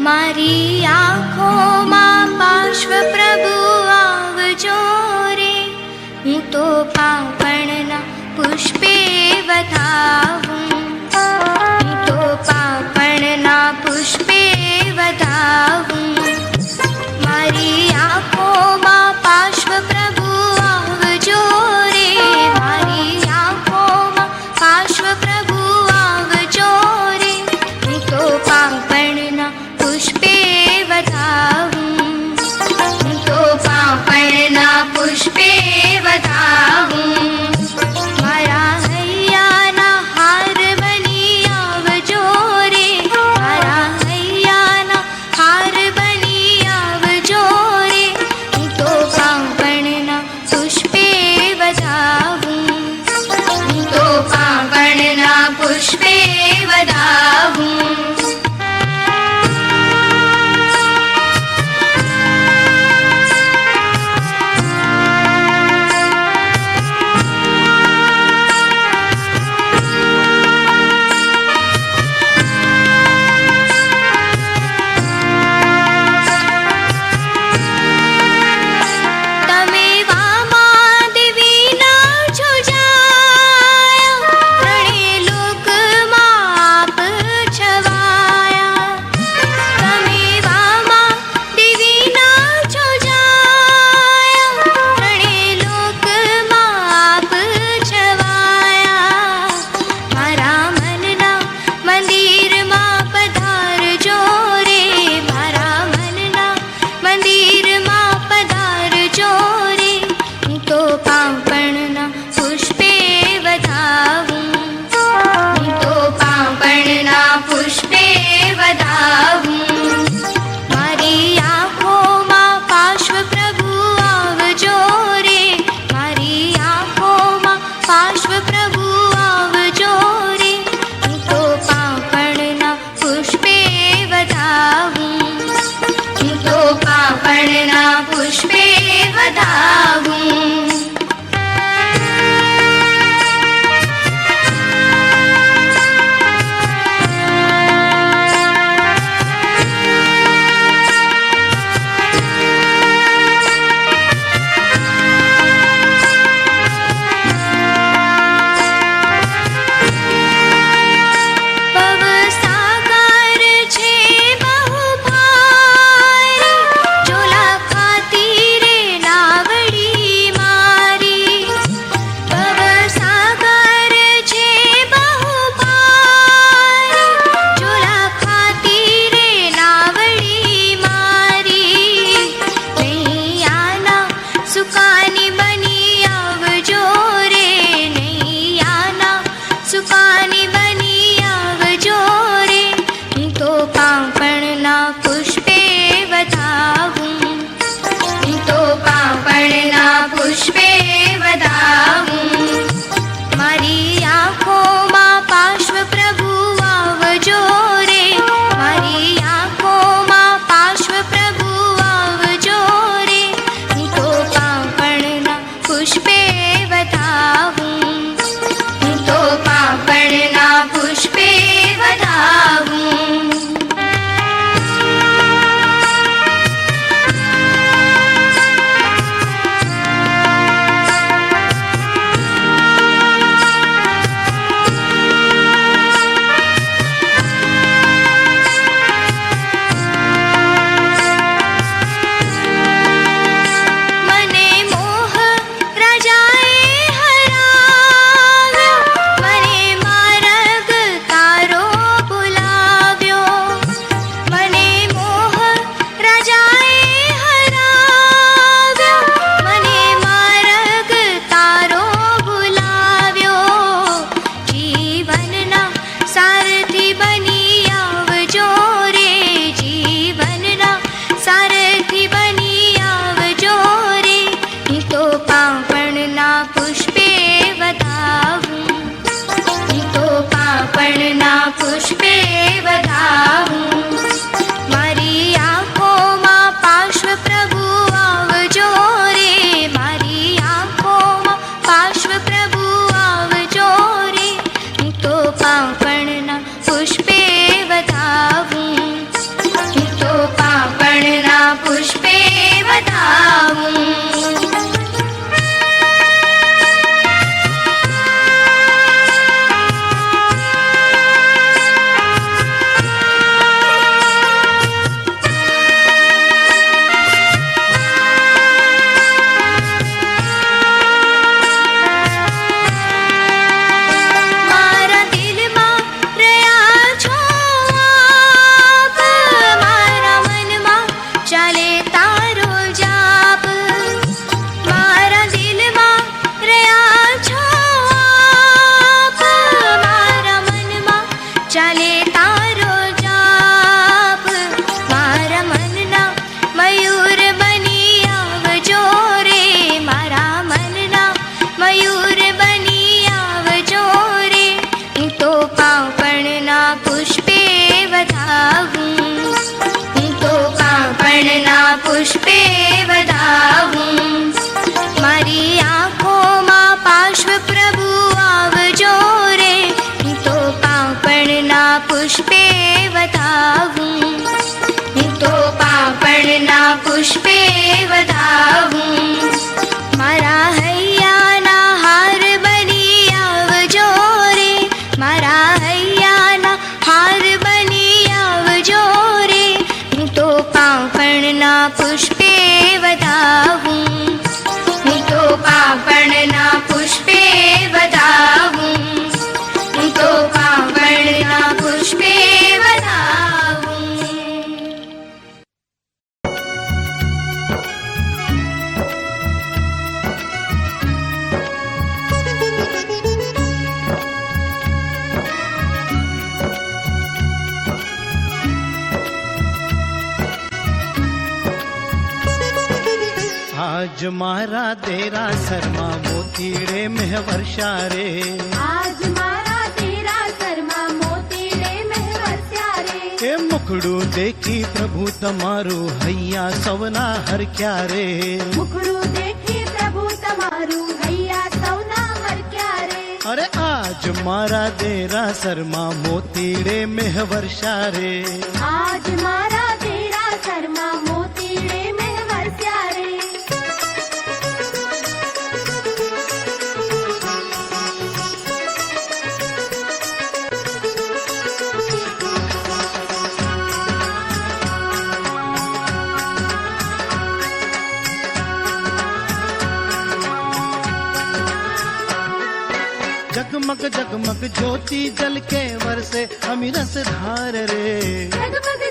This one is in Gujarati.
મારી આંખોમાં પાર્શ્વ પ્રભુ આવજો રે, હું તો પાપણના પુષ્પે વધાવું, હું તો પાપણના પુષ્પે વધાવું. મારી આંખોમાં પાર્શ્વ પ્રભુ આવજો રે, મારી આંખોમાં પાર્શ્વ પ્રભુ આવજો રે, હું તો પાપણના પુષ્પે વધાવું, હું તો પાપણના પુષ્પે વધાવું. મારા હૈયાના હાર બની આવજો રે, મારા હૈયાના હાર બની આવજો રે, હું તો પાપણના પુષ્પે વધાવું, હું તો પાપણના પુષ્પે વધાવું. વધાવું. પુષ્પે વધાવું. મારી આંખોમાં પાર્શ્વ પ્રભુ આવજો રે, હું તો પાપણના પુષ્પે વધાવું. હું તો પાપણના પુષ્પે વધાવું. મારા હૈયાના હાર બની આવજો રે, મારા હૈયાના હાર બની આવજો રે, હું તો પાપણના પુષ્પે વધાવું. હું તો પાપણના પુષ્પે વધાવું. હું તો પાપણના પુષ્પે વધાવું. આજ મારા દેરાસરમાં મોતીડે મેહ વર્ષા રે, આજ મારા દેરાસરમાં મોતીડે મેહ વરસ્યા રે. એ મુખડું દેખી પ્રભુ તમારું હૈયા સૌના હરખ્યા રે. મુખડું દેખી પ્રભુ તમારું હૈયા સૌના હરખ્યા રે. અરે આજ મારા દેરાસરમાં મોતીડે મેહ વર્ષા રે, આજ મારા દેરાસરમાં મોતીડે મેહ વરસ્યા રે. जगमग जगमग ज्योति जल के वर्षे अमी रस धार रे, जगमग